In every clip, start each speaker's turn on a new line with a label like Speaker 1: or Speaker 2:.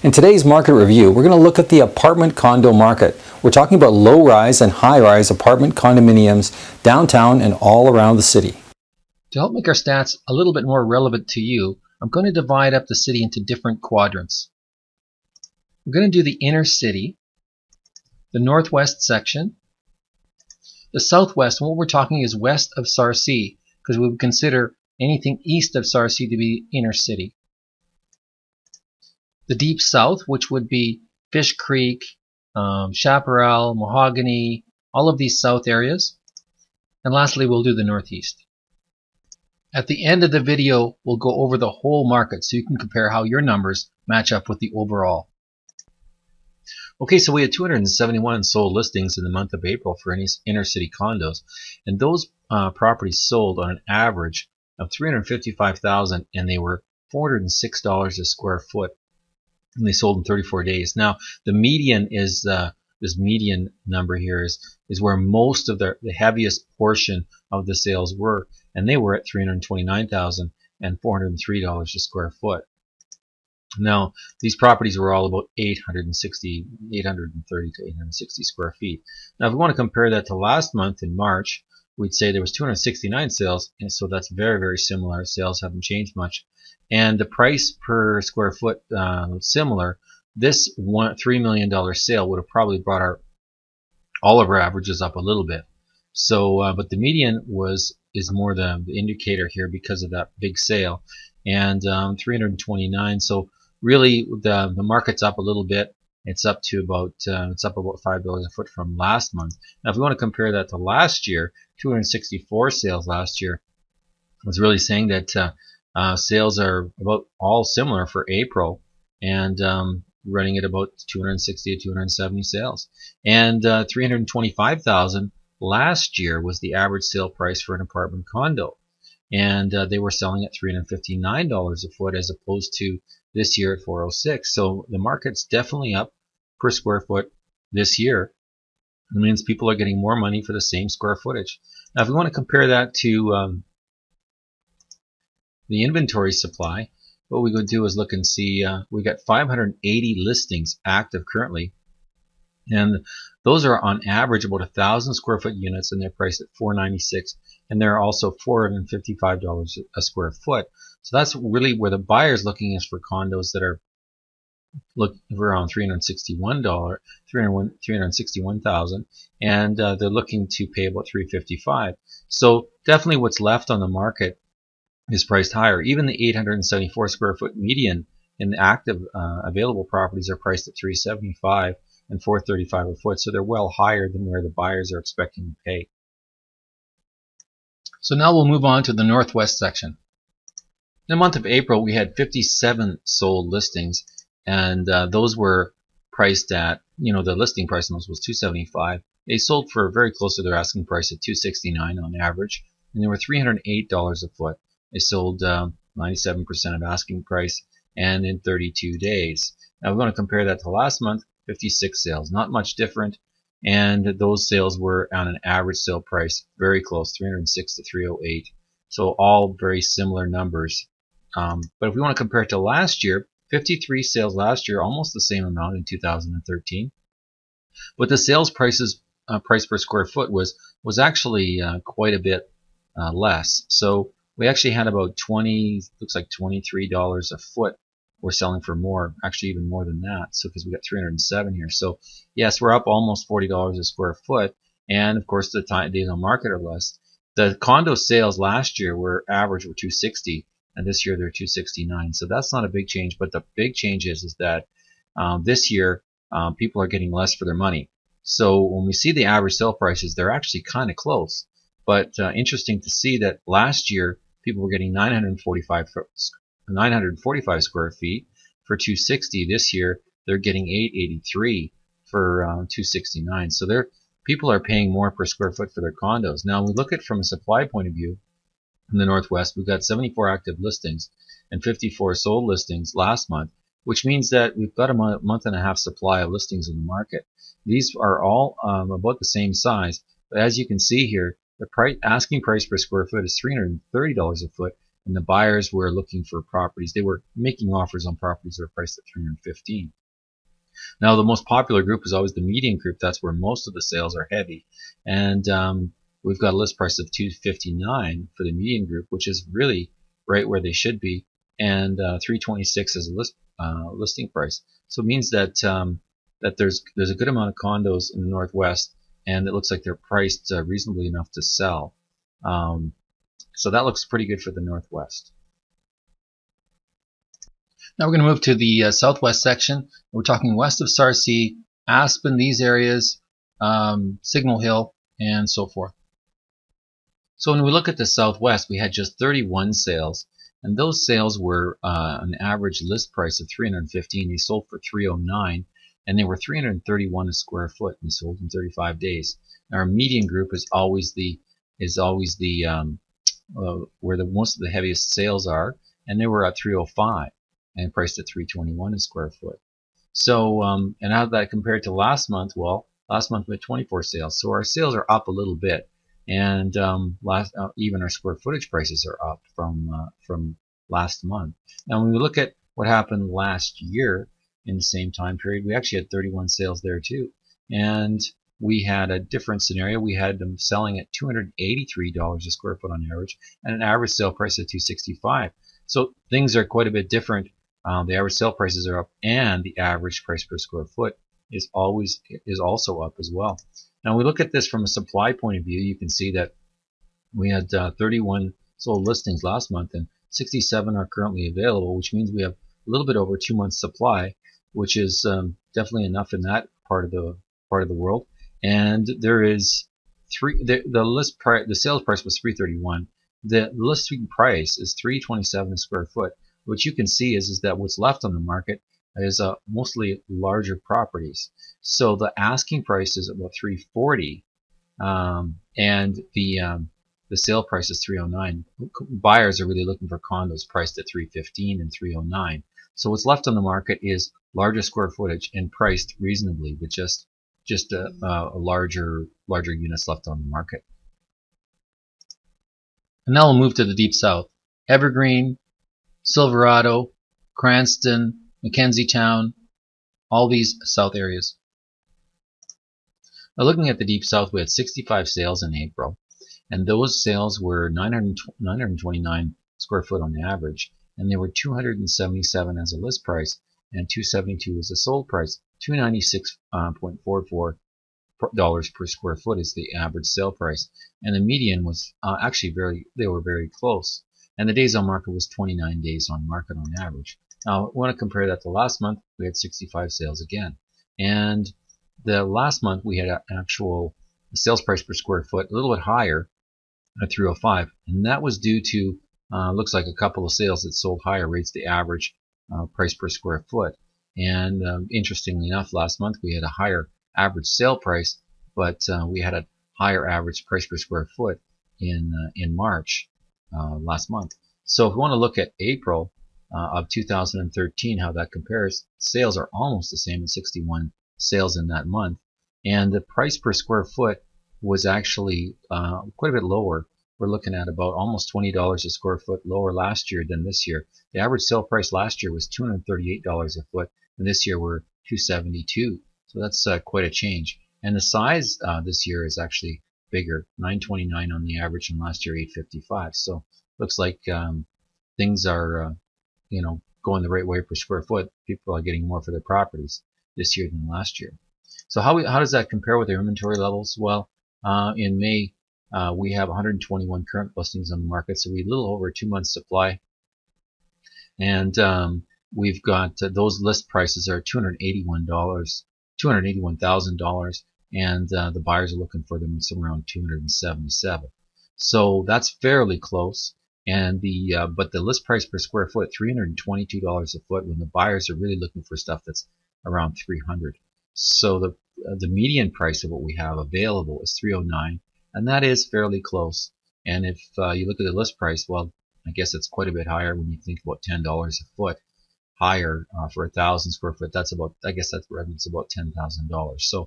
Speaker 1: In today's market review, we're going to look at the apartment condo market. We're talking about low-rise and high-rise apartment condominiums downtown and all around the city.
Speaker 2: To help make our stats a little bit more relevant to you, I'm going to divide up the city into different quadrants. We're going to do the inner city, the northwest section, the southwest, and what we're talking is west of Sarcee, because we would consider anything east of Sarcee to be inner city. The deep south, which would be Fish Creek, Chaparral, Mahogany, all of these south areas. And lastly, we'll do the northeast. At the end of the video, we'll go over the whole market so you can compare how your numbers match up with the overall. Okay, so we had 271 sold listings in the month of April for inner city condos, and those properties sold on an average of $355,000, and they were $406 a square foot, and they sold in 34 days. Now, the median is this median number here is where most of the heaviest portion of the sales were, and they were at $329,000 and $403 a square foot. Now, these properties were all about 830 to 860 square feet. Now, if we want to compare that to last month in March, we'd say there was 269 sales, and so that's very, very similar. Sales haven't changed much. And the price per square foot similar. This $3 million sale would have probably brought all of our averages up a little bit. So, but the median is more the indicator here because of that big sale, and 329. So really, the market's up a little bit. It's up to about $5 a foot from last month. Now, if we want to compare that to last year, 264 sales last year was really saying that sales are about all similar for April, and running at about 260 to 270 sales, and 325,000 last year was the average sale price for an apartment condo, and they were selling at $359 a foot as opposed to this year at $406. So the market's definitely up per square foot this year. It means people are getting more money for the same square footage. Now, if we want to compare that to the inventory supply, what we would do is look and see we got 580 listings active currently, and those are on average about 1,000 square foot units, and they're priced at $496, and they're also $455 a square foot. So that's really where the buyer's looking is for condos that are around $361,000, and they're looking to pay about $355. So definitely what's left on the market is priced higher. Even the 874 square foot median in the active available properties are priced at $375 and $435 a foot, so they're well higher than where the buyers are expecting to pay. So now we'll move on to the northwest section. In the month of April, we had 57 sold listings, and those were priced at, the listing price on those was $275. They sold for very close to their asking price at $269 on average, and they were $308 a foot. They sold 97% of asking price, and in 32 days. Now we're going to compare that to last month, 56 sales, not much different, and those sales were on an average sale price very close, 306 to 308. So all very similar numbers. But if we want to compare it to last year, 53 sales last year, almost the same amount in 2013. But the sales price per square foot was actually quite a bit less. So we actually had about looks like $23 a foot. We're selling for more, actually even more than that. So because we got 307 here. So yes, we're up almost $40 a square foot. And of course, the days on market are less. The condo sales last year were $260, and this year they're $269. So that's not a big change. But the big change is that this year people are getting less for their money. So when we see the average sale prices, they're actually kind of close. But interesting to see that last year people were getting 945 square feet for $260. This year they're getting 883 for $269. So people are paying more per square foot for their condos. Now, when we look at it from a supply point of view, in the Northwest, we've got 74 active listings and 54 sold listings last month, which means that we've got a month and a half supply of listings in the market. These are all about the same size, but as you can see here, the asking price per square foot is $330 a foot, and the buyers were looking for properties. They were making offers on properties that are priced at 315. Now, the most popular group is always the median group. That's where most of the sales are heavy, and we've got a list price of 259 for the median group, which is really right where they should be, and 326 is a listing price. So it means that that there's a good amount of condos in the Northwest, and it looks like they're priced reasonably enough to sell. So that looks pretty good for the Northwest. Now we're going to move to the Southwest section. We're talking west of Sarcee, Aspen, these areas, Signal Hill, and so forth. So when we look at the Southwest, we had just 31 sales, and those sales were an average list price of 315. They sold for 309, and they were 331 a square foot. And they sold in 35 days. Our median group is always the where the most of the heaviest sales are, and they were at 305 and priced at 321 a square foot. So and how did that compare to last month? Well, last month we had 24 sales, so our sales are up a little bit, and even our square footage prices are up from last month. Now when we look at what happened last year in the same time period, we actually had 31 sales there too, and we had a different scenario. We had them selling at $283 a square foot on average, and an average sale price of $265. So things are quite a bit different. The average sale prices are up, and the average price per square foot is also up as well. Now we look at this from a supply point of view. You can see that we had 31 sold listings last month, and 67 are currently available, which means we have a little bit over 2 months supply, which is definitely enough in that part of the world. And there is the sales price was 331. The listing price is 327 a square foot. What you can see is that what's left on the market is mostly larger properties. So the asking price is about 340, and the sale price is 309. Buyers are really looking for condos priced at 315 and 309. So what's left on the market is larger square footage and priced reasonably, with just a larger units left on the market. And now we'll move to the Deep South. Evergreen, Silverado, Cranston, Mackenzie-town, all these south areas. Now looking at the Deep South, we had 65 sales in April, and those sales were 929 square foot on average, and they were 277 as a list price and 272 as a sold price. $296.44 per square foot is the average sale price, and the median was actually they were very close, and the days on market was 29 days on market on average. Now I want to compare that to last month. We had 65 sales again, and the last month we had an actual sales price per square foot a little bit higher at 305, and that was due to looks like a couple of sales that sold higher rates the average price per square foot. And interestingly enough, last month we had a higher average sale price, but we had a higher average price per square foot in March last month. So if we want to look at April of 2013, how that compares, sales are almost the same at 61 sales in that month, and the price per square foot was actually quite a bit lower. We're looking at about almost $20 a square foot lower last year than this year. The average sale price last year was $238 a foot, and this year we're $272. So that's quite a change. And the size this year is actually bigger, $929 on the average, and last year $855. So looks like things are going the right way per square foot. People are getting more for their properties this year than last year. So how does that compare with their inventory levels? Well, in May we have 121 current listings on the market, so we have a little over 2 months supply, and we've got those list prices are $281,000, and the buyers are looking for them somewhere around 277. So that's fairly close. And but the list price per square foot, $322 a foot, when the buyers are really looking for stuff that's around 300. So the median price of what we have available is 309, and that is fairly close. And if you look at the list price, well, I guess it's quite a bit higher when you think about $10 a foot higher for 1,000 square foot. That's about, I guess that's about $10,000.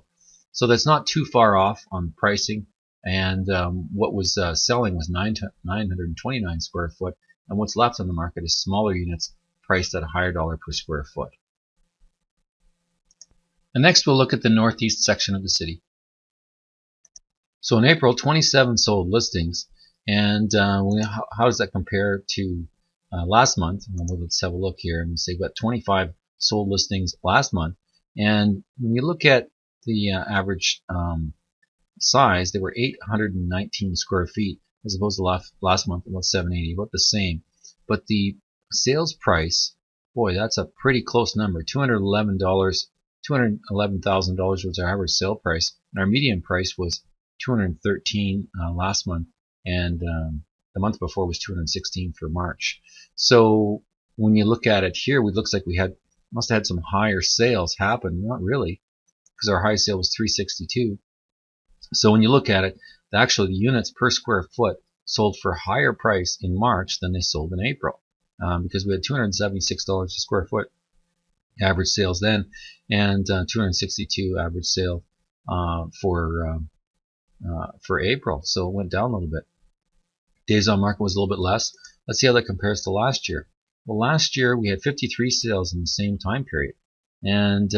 Speaker 2: So that's not too far off on pricing. And what was selling was 929 square foot, and what's left on the market is smaller units priced at a higher dollar per square foot. And next we'll look at the northeast section of the city. So in April, 27 sold listings, and how does that compare to last month? Well, let's have a look here and say we've got 25 sold listings last month, and when you look at the average size, they were 819 square feet as opposed to last month about 780, about the same. But the sales price, boy, that's a pretty close number. $211,000 was our average sale price, and our median price was $213 last month, and the month before was $216 for March. So when you look at it here, it looks like we must have had some higher sales happen. Not really, because our high sale was $362. So when you look at it, actually the units per square foot sold for a higher price in March than they sold in April, because we had $276 a square foot average sales then, and $262 average sale for April. So it went down a little bit. Days on market was a little bit less. Let's see how that compares to last year. Well, last year we had 53 sales in the same time period, and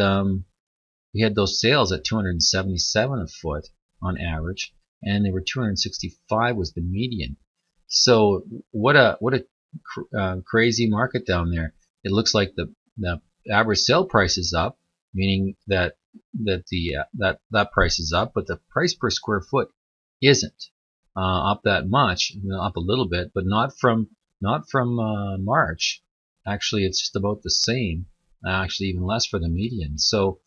Speaker 2: we had those sales at $277 a foot on average, and they were $265 was the median. So what a crazy market down there. It looks like the average sale price is up, meaning that that price is up, but the price per square foot isn't up that much. Up a little bit, but not from March. Actually, it's just about the same. Actually, even less for the median. So,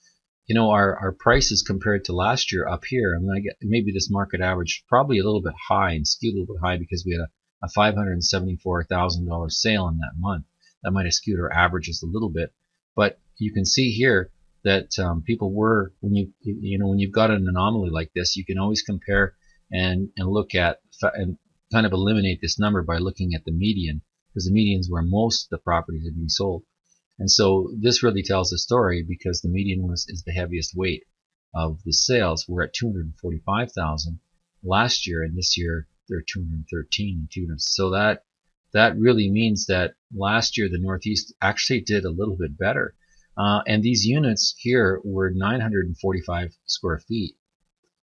Speaker 2: our prices compared to last year up here, I mean, maybe this market average probably a little bit high and skewed a little bit high because we had a $574,000 sale in that month. That might have skewed our averages a little bit, but you can see here that people were, when you've got an anomaly like this, you can always compare and look at and kind of eliminate this number by looking at the median, because the median is where most of the properties are being sold. And so this really tells the story, because the median is the heaviest weight of the sales. We're at 245,000 last year, and this year they're 213 units. So that really means that last year the Northeast actually did a little bit better. And these units here were 945 square feet.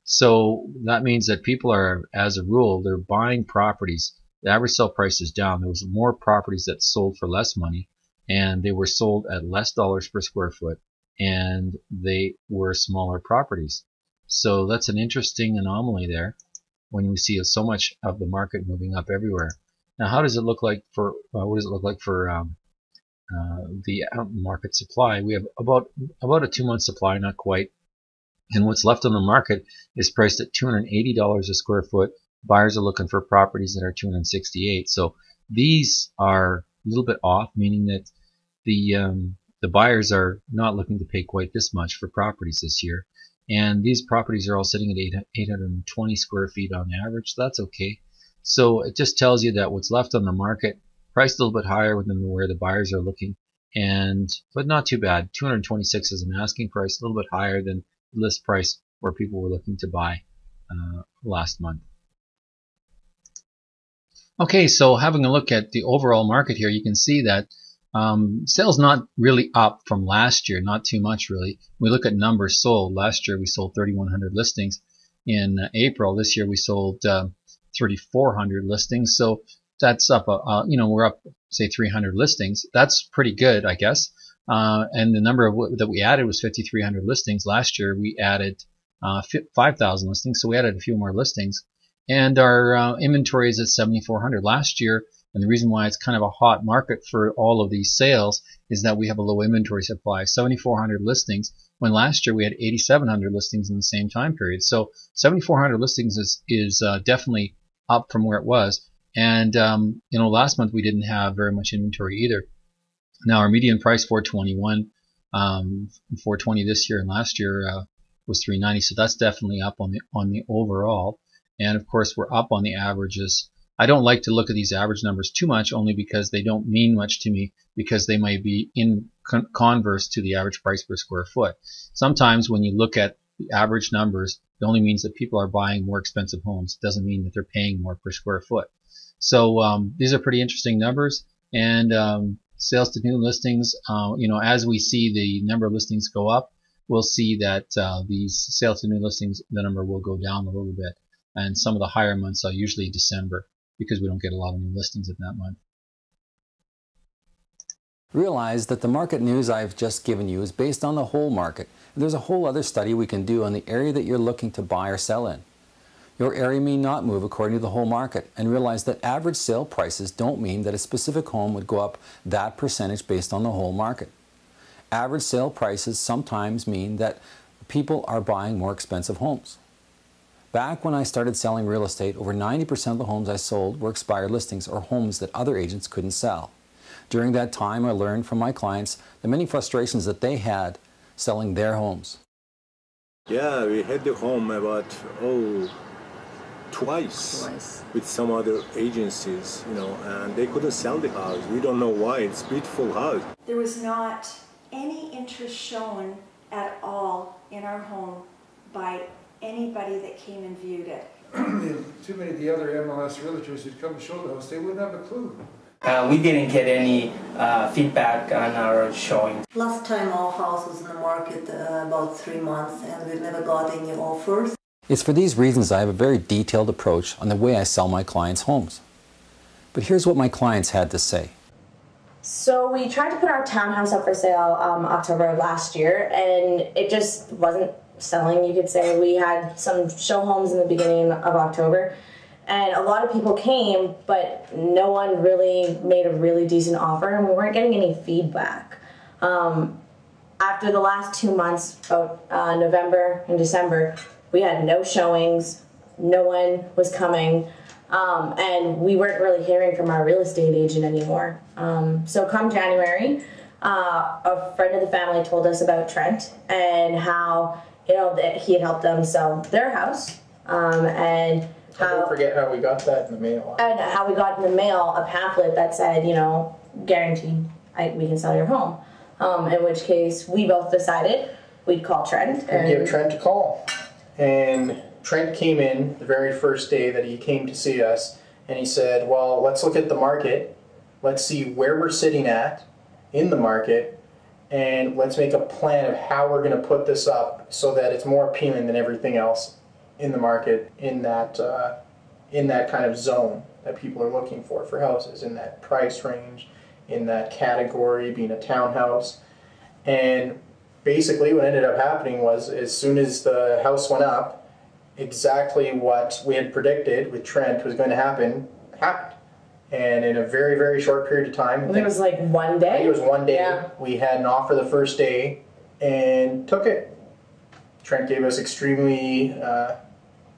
Speaker 2: So that means that people are, as a rule, they're buying properties. The average sale price is down. There was more properties that sold for less money, and they were sold at less dollars per square foot, and they were smaller properties. So that's an interesting anomaly there when we see so much of the market moving up everywhere. Now, how does it look like for what does it look like for the market supply? We have about a 2-month supply, not quite. And what's left on the market is priced at $280 a square foot. Buyers are looking for properties that are $268. So these are a little bit off, meaning that the buyers are not looking to pay quite this much for properties this year. And these properties are all sitting at 820 square feet on average. So that's okay. So it just tells you that what's left on the market, priced a little bit higher than where the buyers are looking, but not too bad. 226 is an asking price, a little bit higher than the list price where people were looking to buy last month. Okay, so having a look at the overall market here, you can see that sales not really up from last year, not too much really. We look at numbers sold. Last year we sold 3,100 listings in April. This year we sold 3,400 listings. So that's up, we're up, say, 300 listings. That's pretty good, I guess. And the number that we added was 5,300 listings. Last year we added 5,000 listings, so we added a few more listings. And our inventory is at 7,400 last year. And the reason why it's kind of a hot market for all of these sales is that we have a low inventory supply. 7,400 listings, when last year we had 8,700 listings in the same time period. So 7,400 listings is definitely up from where it was. And last month we didn't have very much inventory either. Now our median price $421, $420 this year, and last year was $390. So that's definitely up on the overall. And of course we're up on the averages. I don't like to look at these average numbers too much, only because they don't mean much to me, because they might be in converse to the average price per square foot. Sometimes when you look at the average numbers, it only means that people are buying more expensive homes. It doesn't mean that they're paying more per square foot. So these are pretty interesting numbers, and sales to new listings, as we see the number of listings go up, we'll see that these sales to new listings, the number will go down a little bit. And some of the higher months are usually December, because we don't get a lot of new listings in that month.
Speaker 1: Realize that the market news I've just given you is based on the whole market. There's a whole other study we can do on the area that you're looking to buy or sell in. Your area may not move according to the whole market, and realize that average sale prices don't mean that a specific home would go up that percentage based on the whole market. Average sale prices sometimes mean that people are buying more expensive homes. Back when I started selling real estate, over 90% of the homes I sold were expired listings or homes that other agents couldn't sell. During that time, I learned from my clients the many frustrations that they had selling their homes.
Speaker 3: Yeah, we had the home about, twice with some other agencies, and they couldn't sell the house. We don't know why. It's a beautiful house.
Speaker 4: There was not any interest shown at all in our home by anybody that came and viewed it.
Speaker 5: Too many of the other MLS realtors who'd come and show the house, they wouldn't have a clue.
Speaker 6: We didn't get any feedback on our showing.
Speaker 7: Last time our house was in the market about 3 months, and we've never got any offers.
Speaker 1: It's for these reasons I have a very detailed approach on the way I sell my clients' homes. But here's what my clients had to say.
Speaker 8: So we tried to put our townhouse up for sale October of last year, and it just wasn't selling, you could say. We had some show homes in the beginning of October, and a lot of people came, but no one really made a really decent offer, and we weren't getting any feedback. After the last 2 months, November and December, we had no showings, no one was coming, and we weren't really hearing from our real estate agent anymore. So come January, a friend of the family told us about Trent and how that he had helped them sell their house, and
Speaker 6: Don't forget how we got that in the mail.
Speaker 8: And how we got in the mail a pamphlet that said, guaranteed we can sell your home. In which case, we both decided we'd call Trent.
Speaker 6: And give Trent a call. And Trent came in the very first day that he came to see us, and he said, well, let's look at the market. Let's see where we're sitting at in the market, and let's make a plan of how we're going to put this up so that it's more appealing than everything else in the market, in that kind of zone that people are looking for houses, in that price range, in that category, being a townhouse. And basically what ended up happening was, as soon as the house went up, exactly what we had predicted with Trent was going to happen, happened. And in a very, very short period of time.
Speaker 8: I think it was like 1 day.
Speaker 6: I think it was 1 day.
Speaker 8: Yeah.
Speaker 6: We had an offer the first day and took it. Trent gave us extremely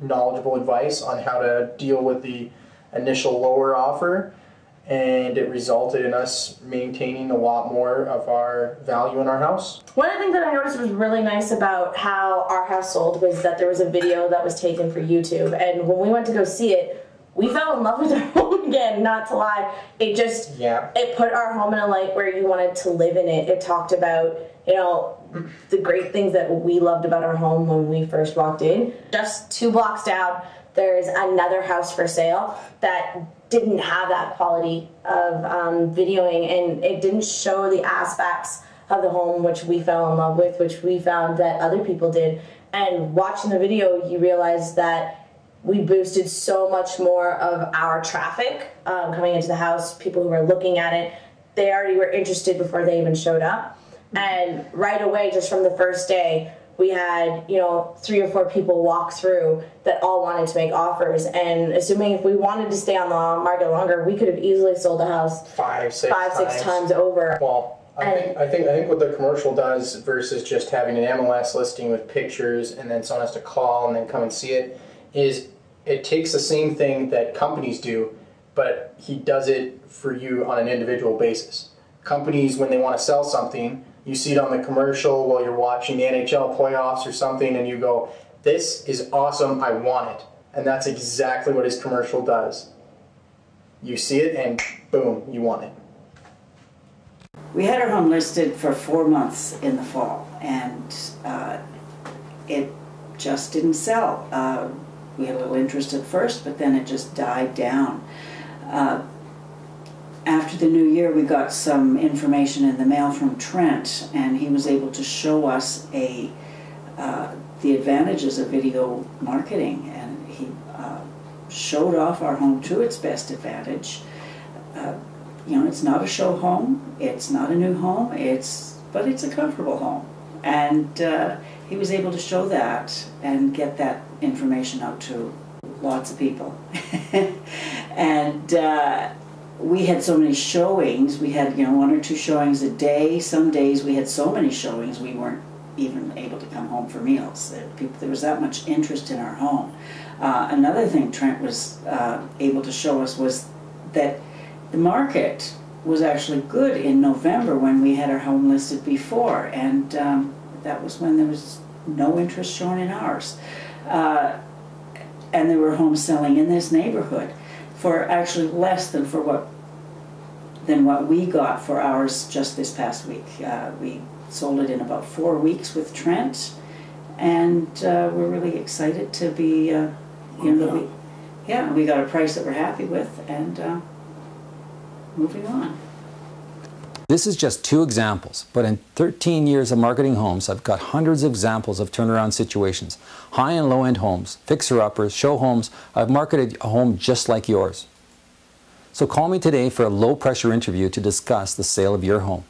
Speaker 6: knowledgeable advice on how to deal with the initial lower offer, and it resulted in us maintaining a lot more of our value in our house.
Speaker 8: One of the things that I noticed was really nice about how our house sold was that there was a video that was taken for YouTube, and when we went to go see it, we fell in love with our home again, not to lie. It just, it put our home in a light where you wanted to live in it. It talked about, the great things that we loved about our home when we first walked in. Just 2 blocks down, there's another house for sale that didn't have that quality of videoing, and it didn't show the aspects of the home which we fell in love with, which we found that other people did. And watching the video, you realize that we boosted so much more of our traffic coming into the house. People who were looking at it, they already were interested before they even showed up. And right away, just from the first day, we had 3 or 4 people walk through that all wanted to make offers. And assuming if we wanted to stay on the market longer, we could have easily sold the house 5, 6 times over.
Speaker 6: Well, I think what the commercial does versus just having an MLS listing with pictures and then someone has to call and then come and see it is it takes the same thing that companies do, but he does it for you on an individual basis. Companies, when they want to sell something, you see it on the commercial while you're watching the NHL playoffs or something, and you go, this is awesome, I want it. And that's exactly what his commercial does. You see it and boom, you want it.
Speaker 9: We had our home listed for 4 months in the fall, and it just didn't sell. We had a little interest at first, but then it just died down. After the new year, we got some information in the mail from Trent, and he was able to show us the advantages of video marketing, and he showed off our home to its best advantage. You know, it's not a show home, it's not a new home, but it's a comfortable home. And he was able to show that and get that information out to lots of people. And we had so many showings. We had, you know, 1 or 2 showings a day. Some days we had so many showings we weren't even able to come home for meals. There was that much interest in our home. Another thing Trent was able to show us was that the market was actually good in November when we had our home listed before, and that was when there was no interest shown in ours. And there were homes selling in this neighborhood for actually less than what we got for ours just this past week. We sold it in about 4 weeks with Trent, and we're really excited to be, we got a price that we're happy with, and moving on.
Speaker 1: This is just 2 examples, but in 13 years of marketing homes, I've got hundreds of examples of turnaround situations. High and low-end homes, fixer-uppers, show homes. I've marketed a home just like yours. So call me today for a low-pressure interview to discuss the sale of your home.